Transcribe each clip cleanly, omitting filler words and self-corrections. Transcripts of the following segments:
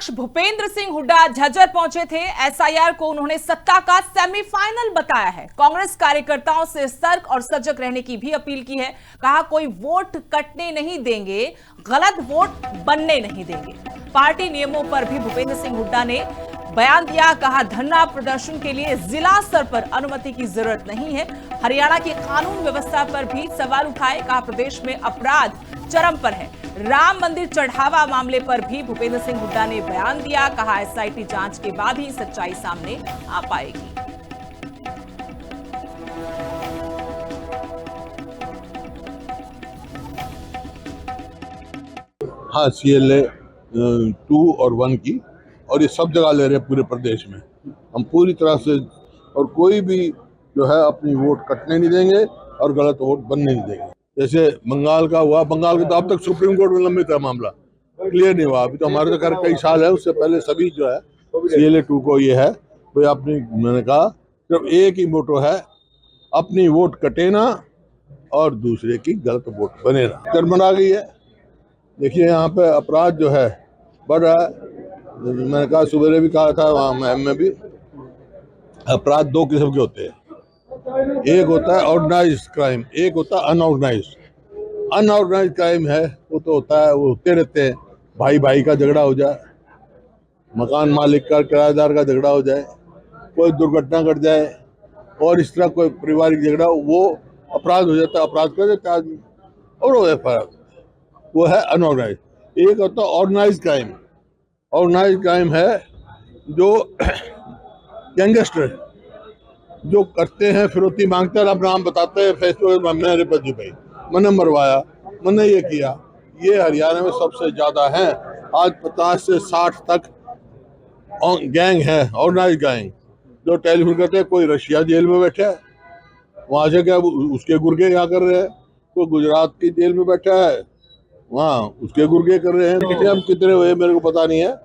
विपक्ष भूपेंद्र सिंह हुड्डा झज्जर पहुंचे थे। एसआईआर को उन्होंने सत्ता का सेमीफाइनल बताया है। कांग्रेस कार्यकर्ताओं से सतर्क और सजग रहने की भी अपील की है। कहा कोई वोट कटने नहीं देंगे, गलत वोट बनने नहीं देंगे। पार्टी नियमों पर भी भूपेंद्र सिंह हुड्डा ने बयान दिया। कहा धरना प्रदर्शन के लिए जिला स्तर पर अनुमति की जरूरत नहीं है। हरियाणा की कानून व्यवस्था पर भी सवाल उठाए। कहा प्रदेश में अपराध चरम पर है। राम मंदिर चढ़ावा मामले पर भी भूपेंद्र सिंह हुड्डा ने बयान दिया। कहा एसआईटी जांच के बाद ही सच्चाई सामने आ पाएगी। हाँ, CLA 2 और 1 की, और ये सब जगह ले रहे हैं पूरे प्रदेश में। हम पूरी तरह से, और कोई भी जो है अपनी वोट कटने नहीं देंगे और गलत वोट बनने नहीं देंगे। जैसे बंगाल का हुआ, बंगाल का तो अब तक सुप्रीम कोर्ट में लंबित है, मामला क्लियर नहीं हुआ। अभी तो हमारे तो खैर कई साल है, उससे पहले सभी जो है CLA 2 को ये है कोई अपनी, मैंने कहा सिर्फ एक ही मोटो है, अपनी वोट कटे ना और दूसरे की गलत वोट बने ना। टर्म आ गई है। देखिए यहाँ पे अपराध जो है बढ़ रहा है। मैंने कहा सुबह भी कहा था, वहाँ में भी अपराध दो किस्म के होते हैं। एक होता है ऑर्गेनाइज्ड क्राइम, एक होता है अनऑर्गेनाइज्ड। अनऑर्गेनाइज्ड क्राइम है वो तो होता है, वो होते रहते हैं। भाई भाई का झगड़ा हो जाए, मकान मालिक का किराएदार का झगड़ा हो जाए, कोई दुर्घटना घट जाए और इस तरह कोई पारिवारिक झगड़ा, वो अपराध हो जाता है, अपराध कर देता है आदमी और वो अपराध, वो है अनऑर्गेनाइज्ड। एक होता है ऑर्गेनाइज्ड क्राइम। ऑर्गेनाइज्ड क्राइम है जो गैंगस्टर जो करते हैं, फिरौती मांगते हैं, अपना नाम बताते हैं फेसबुक में, मेरे पति भाई मैंने मरवाया, मैंने ये किया। ये हरियाणा में सबसे ज्यादा है। आज 50 से 60 तक गैंग है, ऑर्गेनाइज्ड गैंग, जो टेलीफोन करते हैं। कोई रशिया जेल में बैठा है, वहां से क्या उसके गुर्गे यहाँ कर रहे हैं। कोई गुजरात की जेल में बैठा है, वहाँ उसके गुर्गे कर रहे हैं। हम कितने हुए मेरे को पता नहीं है,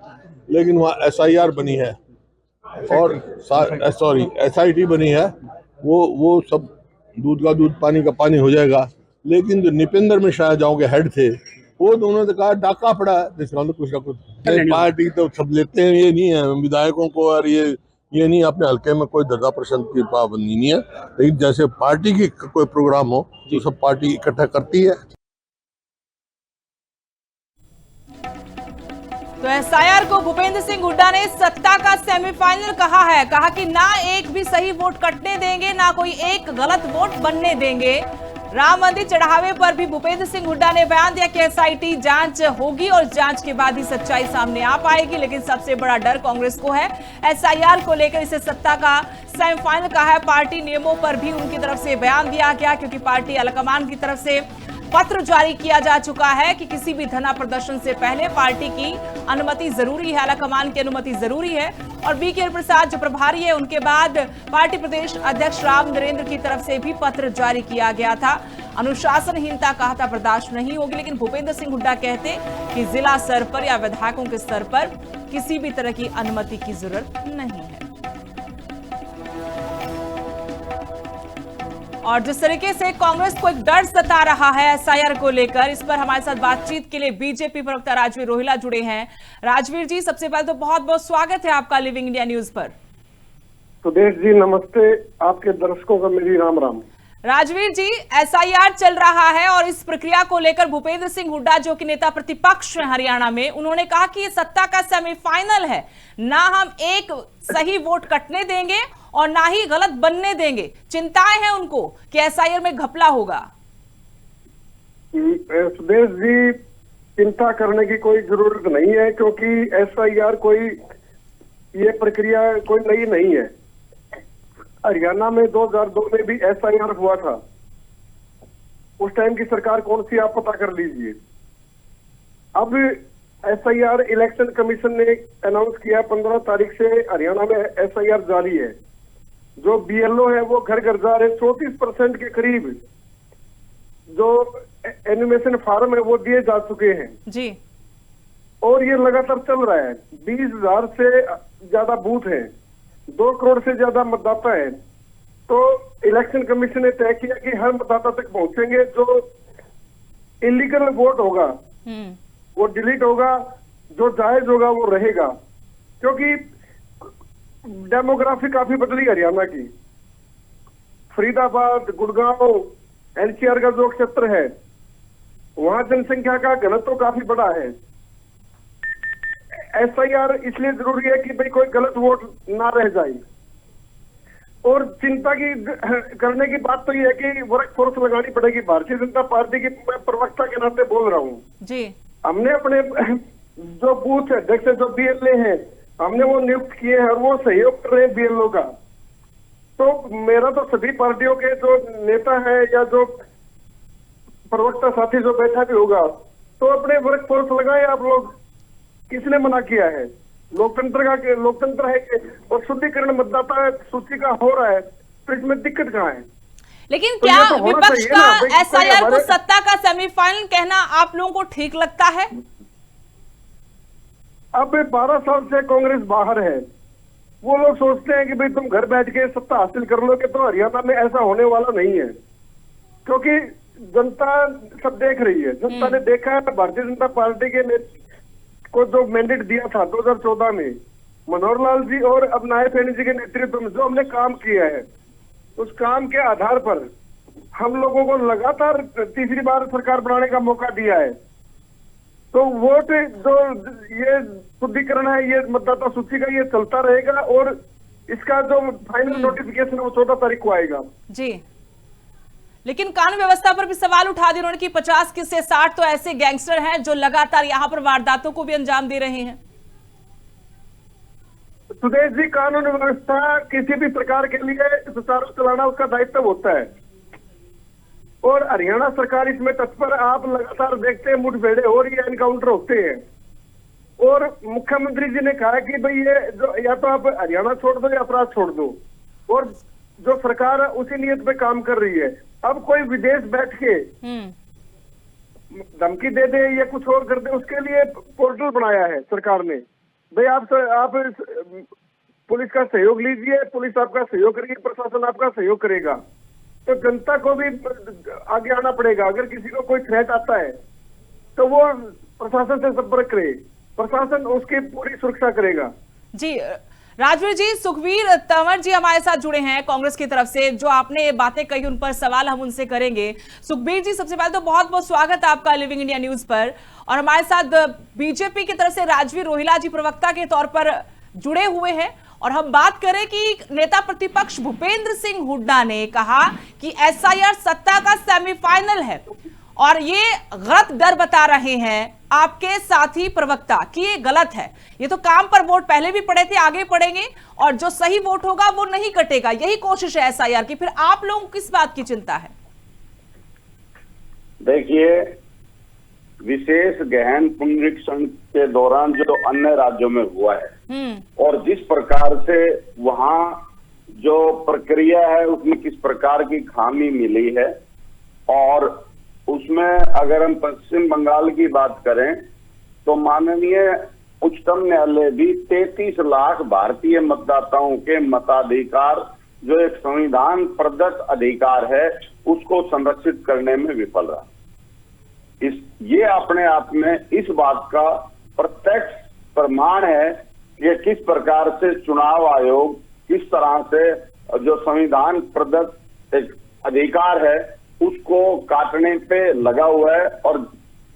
लेकिन वहाँ SIR बनी है और सॉरी SIT बनी है। वो सब दूध का दूध पानी का पानी हो जाएगा। लेकिन जो निपेंद्र मिश्रा गाँव के हेड थे, वो दोनों ने कहा डाका पड़ा है, जिसका तो कुछ ना कुछ पार्टी तो सब लेते हैं। ये नहीं है विधायकों को, और ये नहीं, अपने हल्के में कोई 10% की पाबंदी नहीं है। लेकिन जैसे पार्टी की कोई प्रोग्राम हो तो सब पार्टी इकट्ठा करती है। तो एसआईआर को भूपेंद्र सिंह हुड्डा ने सत्ता का सेमीफाइनल कहा है। कहा कि ना एक भी सही वोट कटने देंगे, ना कोई एक गलत वोट बनने देंगे। राम मंदिर चढ़ावे पर भी भूपेंद्र सिंह हुड्डा ने बयान दिया कि एसआईटी जांच होगी और जांच के बाद ही सच्चाई सामने आ पाएगी। लेकिन सबसे बड़ा डर कांग्रेस को है। एसआईआर को लेकर इसे सत्ता का सेमीफाइनल कहा है। पार्टी नियमों पर भी उनकी तरफ से बयान दिया गया, क्योंकि पार्टी आलाकमान की तरफ से पत्र जारी किया जा चुका है कि किसी भी धरना प्रदर्शन से पहले पार्टी की अनुमति जरूरी है, आलाकमान की अनुमति जरूरी है। और BK प्रसाद जो प्रभारी है, उनके बाद पार्टी प्रदेश अध्यक्ष राम नरेंद्र की तरफ से भी पत्र जारी किया गया था। अनुशासनहीनता कहा था बर्दाश्त नहीं होगी। लेकिन भूपेंद्र सिंह हुड्डा कहते कि जिला स्तर पर या विधायकों के स्तर पर किसी भी तरह की अनुमति की जरूरत नहीं है। और जिस तरीके से कांग्रेस को एक डर सता रहा है एसआईआर को लेकर, इस पर हमारे साथ बातचीत के लिए बीजेपी प्रवक्ता राजवीर रोहिला जुड़े हैं। राजवीर जी, सबसे पहले तो बहुत बहुत स्वागत है आपका लिविंग इंडिया न्यूज पर। सुदेश जी नमस्ते, आपके दर्शकों का मेरी राम राम। राजवीर जी, एसआईआर चल रहा है और इस प्रक्रिया को लेकर भूपेंद्र सिंह हुड्डा जो कि नेता प्रतिपक्ष है हरियाणा में, उन्होंने कहा कि ये सत्ता का सेमीफाइनल है। ना हम एक सही वोट कटने देंगे और ना ही गलत बनने देंगे। चिंताएं हैं उनको कि एसआईआर में घपला होगा। सुदेश जी, चिंता करने की कोई जरूरत नहीं है, क्योंकि एसआईआर कोई ये प्रक्रिया कोई नई नहीं है। हरियाणा में 2002 में भी एसआईआर हुआ था। उस टाइम की सरकार कौन सी आप पता कर लीजिए। अब एसआईआर इलेक्शन कमीशन ने अनाउंस किया 15 तारीख से हरियाणा में एसआईआर जारी है। जो BLO है वो घर घर जा रहे, 34% के करीब जो एनिमेशन फार्म है वो दिए जा चुके हैं जी। और ये लगातार चल रहा है। 20,000 से ज्यादा बूथ हैं, 2 करोड़ से ज्यादा मतदाता है। तो इलेक्शन कमीशन ने तय किया कि हर मतदाता तक पहुंचेंगे। जो इलीगल वोट होगा वो डिलीट होगा, जो जायज होगा वो रहेगा, क्योंकि डेमोग्राफी काफी बदली हरियाणा की। फरीदाबाद, गुड़गांव, एनसीआर का जो क्षेत्र है वहां जनसंख्या का घनत्व काफी बड़ा है। एसआईआर इसलिए जरूरी है कि भाई कोई गलत वोट ना रह जाए। और चिंता की करने की बात तो ये है कि वर्क फोर्स लगानी पड़ेगी। भारतीय जनता पार्टी की मैं प्रवक्ता के नाते बोल रहा हूँ जी। हमने अपने जो बूथ अध्यक्ष जो बीएलए हैं हमने वो नियुक्त किए हैं और वो सहयोग कर रहे हैं बीएलओ का। तो मेरा तो सभी पार्टियों के जो नेता है या जो प्रवक्ता साथी जो बैठा भी होगा तो अपने वर्क फोर्स लगाए आप लोग। किसने मना किया है? लोकतंत्र है कि और शुद्धिकरण मतदाता सूची का हो रहा है, तो इसमें दिक्कत कहाँ है? लेकिन तो क्या ये तो होना विपक्ष चाहिए ना, का एसआईआर को हमारे- सत्ता का सेमीफाइनल कहना आप लोगों को ठीक लगता है? अब 12 साल से कांग्रेस बाहर है। वो लोग सोचते हैं कि भाई तुम घर बैठ के सत्ता हासिल कर लोगे, तो हरियाणा में ऐसा होने वाला नहीं है, क्योंकि जनता सब देख रही है। जनता ने देखा है भारतीय जनता पार्टी के को जो मैंडेट दिया था 2014 में मनोहर लाल जी और अब नायब सैनी जी के नेतृत्व में जो हमने काम किया है, उस काम के आधार पर हम लोगों को लगातार तीसरी बार सरकार बनाने का मौका दिया है। तो वोट जो ये शुद्धिकरण है, ये मतदाता सूची का ये चलता रहेगा और इसका जो फाइनल नोटिफिकेशन है वो 14 तारीख को आएगा। जी, लेकिन कानून व्यवस्था पर भी सवाल उठा दिए उन्होंने कि 50 से 60 तो ऐसे गैंगस्टर हैं जो लगातार यहाँ पर वारदातों को भी अंजाम दे रहे हैं। सुदेश जी, कानून व्यवस्था किसी भी प्रकार के लिए सुचारू चलाना उसका दायित्व होता है और हरियाणा सरकार इसमें तत्पर। आप लगातार देखते हैं मुठभेड़े हो रही है, एनकाउंटर होते हैं और मुख्यमंत्री जी ने कहा कि भाई ये जो या तो आप हरियाणा छोड़ दो या अपराध छोड़ दो, और जो सरकार है उसी नियत पे काम कर रही है। अब कोई विदेश बैठ के धमकी दे दे या कुछ और कर दे, उसके लिए पोर्टल बनाया है सरकार ने। भाई आप पुलिस का सहयोग लीजिए, पुलिस आपका सहयोग करेगी, प्रशासन आपका सहयोग करेगा। तो जनता को भी आगे आना पड़ेगा। अगर किसी को कोई थ्रेट आता है तो वो प्रशासन से संपर्क करे, प्रशासन उसकी पूरी सुरक्षा करेगा। जी राजवीर जी, सुखबीर तंवर जी हमारे साथ जुड़े हैं कांग्रेस की तरफ से। जो आपने बातें कही उन पर सवाल हम उनसे करेंगे। सुखबीर जी, सबसे पहले तो बहुत बहुत स्वागत है आपका लिविंग इंडिया न्यूज पर। और हमारे साथ बीजेपी की तरफ से राजवीर रोहिला जी प्रवक्ता के तौर पर जुड़े हुए हैं। और हम बात करें कि नेता प्रतिपक्ष भूपेंद्र सिंह हुड्डा ने कहा कि एसआईआर सत्ता का सेमीफाइनल है और ये गलत डर बता रहे हैं आपके साथी प्रवक्ता कि ये गलत है। ये तो काम पर वोट पहले भी पड़े थे, आगे पड़ेंगे और जो सही वोट होगा वो नहीं कटेगा। यही कोशिश है एसआईआर की। फिर आप लोगों को किस बात की चिंता है? देखिए, विशेष गहन पुनरीक्षण के दौरान जो अन्य राज्यों में हुआ है और जिस प्रकार से वहां जो प्रक्रिया है उसमें किस प्रकार की खामी मिली है, और उसमें अगर हम पश्चिम बंगाल की बात करें तो माननीय उच्चतम न्यायालय भी 33 लाख भारतीय मतदाताओं के मताधिकार जो एक संविधान प्रदत्त अधिकार है उसको संरक्षित करने में विफल रहा। ये अपने आप में इस बात का प्रत्यक्ष प्रमाण है कि किस प्रकार से चुनाव आयोग किस तरह से जो संविधान प्रदत्त एक अधिकार है उसको काटने पे लगा हुआ है। और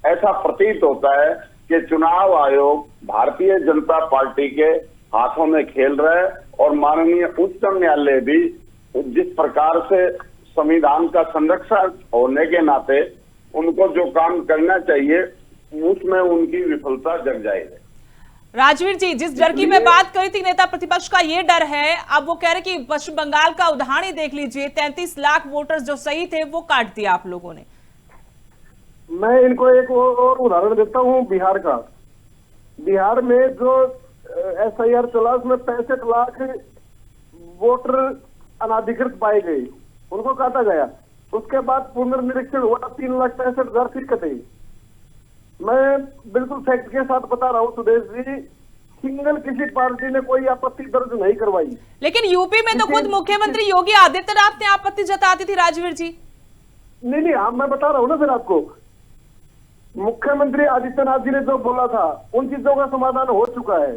ऐसा प्रतीत होता है कि चुनाव आयोग भारतीय जनता पार्टी के हाथों में खेल रहा है और माननीय उच्चतम न्यायालय भी जिस प्रकार से संविधान का संरक्षण होने के नाते उनको जो काम करना चाहिए उसमें उनकी विफलता जग जाएगी। राजवीर जी, जिस डर की मैं बात करी थी नेता प्रतिपक्ष का ये डर है, अब वो कह रहे कि पश्चिम बंगाल का उदाहरण ही देख लीजिए, 33 लाख वोटर्स जो सही थे वो काट दिया आप लोगों ने। मैं इनको एक और उदाहरण देता हूँ बिहार का। बिहार में जो एसआईआर चला उसमें 65 लाख वोटर अनाधिकृत पाए गए, उनको काटा गया। उसके बाद पुनर्निरीक्षण हुआ, 3,65,000 फिर कटे। मैं बिल्कुल फैक्ट के साथ बता रहा हूँ सुदेश जी, सिंगल किसी पार्टी ने कोई आपत्ति दर्ज नहीं करवाई। लेकिन यूपी में तो खुद मुख्यमंत्री योगी आदित्यनाथ ने आपत्ति जताती थी राजवीर जी। नहीं, मैं बता रहा हूँ ना फिर आपको, मुख्यमंत्री आदित्यनाथ जी ने जो बोला था उन चीजों का समाधान हो चुका है।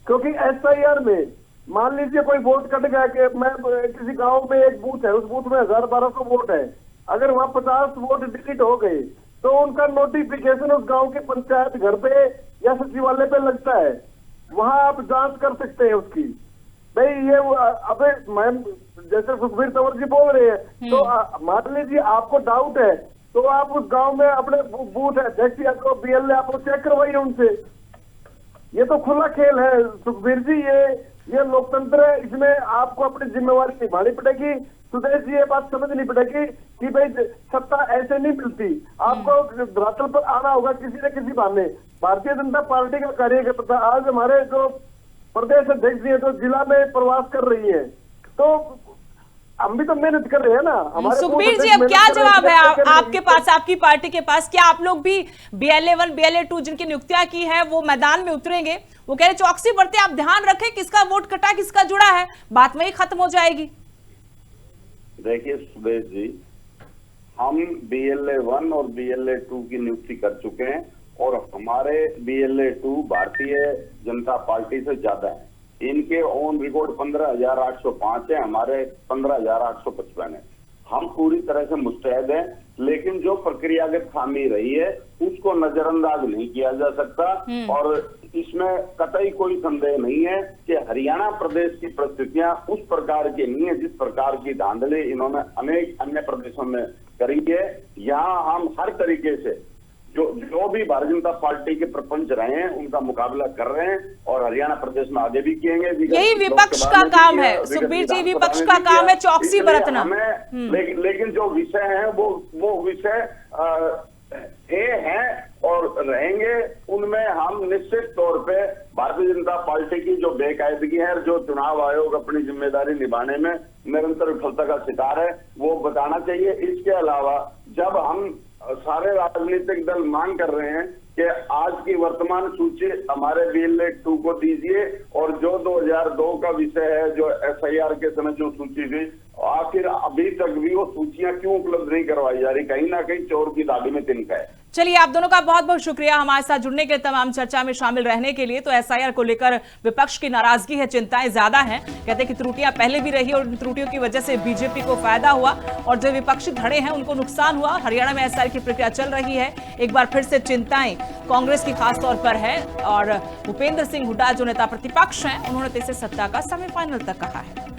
क्योंकि एसआईआर में मान लीजिए कोई वोट कट गया कि मैं किसी गांव में एक बूथ है, उस बूथ में 1200 वोट है, अगर वहां 50 वोट डिलीट हो गए तो उनका नोटिफिकेशन उस गांव के पंचायत घर पे या सचिवालय पे लगता है, वहां आप जांच कर सकते हैं उसकी। भाई ये अबे मैम जैसे सुखबीर तंवर जी बोल रहे हैं तो मान लीजिए आपको डाउट है तो आप उस गांव में अपने बूथ अध्यक्ष या तो बीएलए आप चेक करवाइए उनसे। ये तो खुला खेल है सुखबीर जी, ये लोकतंत्र है, इसमें आपको अपनी जिम्मेवारी निभानी पड़ेगी। सुदेश जी ये बात समझनी पड़ेगी कि भाई सत्ता ऐसे नहीं मिलती, आपको धरातल पर आना होगा किसी न किसी बहाने। भारतीय जनता पार्टी का कार्यकर्ता आज हमारे जो प्रदेश अध्यक्ष जी है जो जिला में प्रवास कर रही है, तो हम भी तो मेहनत कर रहे हैं ना। हमारे सुखबीर जी अब क्या जवाब है आपके पास, आपकी पार्टी के पास? क्या आप लोग भी BLA 1 BLA 2 जिनकी नियुक्तियां की है वो मैदान में उतरेंगे? वो कह रहे चौकसी बरते, आप ध्यान रखें किसका वोट कटा किसका जुड़ा है, बात वही खत्म हो जाएगी। देखिए सुदेश जी, हम BLA 1 और BLA 2 की नियुक्ति कर चुके हैं और हमारे BLA 2 भारतीय जनता पार्टी से ज्यादा है। इनके ऑन रिकॉर्ड 15,805 है, हमारे 15,855 है। हम पूरी तरह से मुस्तैद हैं, लेकिन जो प्रक्रियागत खामी रही है उसको नजरअंदाज नहीं किया जा सकता। और इसमें कतई कोई संदेह नहीं है कि हरियाणा प्रदेश की परिस्थितियां उस प्रकार की नहीं है जिस प्रकार की धांधली इन्होंने अनेक अन्य प्रदेशों में करी है। यहाँ हम हर तरीके से जो भी भारतीय जनता पार्टी के प्रपंच रहे हैं उनका मुकाबला कर रहे हैं और हरियाणा प्रदेश में आगे भी किएंगे। यही विपक्ष का काम है सुखबीर जी, विपक्ष का काम है चौकसी बरतना। लेकिन जो विषय है वो विषय हैं और रहेंगे, उनमें हम निश्चित तौर पे भारतीय जनता पार्टी की जो बेकायदगी है, जो चुनाव आयोग अपनी जिम्मेदारी निभाने में निरंतर विफलता का शिकार है, वो बताना चाहिए। इसके अलावा जब हम सारे राजनीतिक दल मांग कर रहे हैं कि आज की वर्तमान सूची हमारे BLA 2 को दीजिए और जो 2002 का विषय है जो SIR के समय जो सूची थी, आखिर अभी तक भी वो सूचियां क्यों उपलब्ध नहीं करवाई जा रही? कहीं ना कहीं चोर की दाढ़ी में तिनका है। चलिए आप दोनों का बहुत बहुत शुक्रिया हमारे साथ जुड़ने के लिए, तमाम चर्चा में शामिल रहने के लिए। तो SIR को लेकर विपक्ष की नाराजगी है, चिंताएं ज्यादा हैं। कहते हैं कि त्रुटियां पहले भी रही और इन त्रुटियों की वजह से बीजेपी को फायदा हुआ और जो विपक्षी धड़े हैं उनको नुकसान हुआ। हरियाणा में SIR की प्रक्रिया चल रही है, एक बार फिर से चिंताएं कांग्रेस की खास तौर पर है और भूपेंद्र सिंह हुड्डा जो नेता प्रतिपक्ष हैं उन्होंने तो इसे सत्ता का सेमीफाइनल तक कहा है।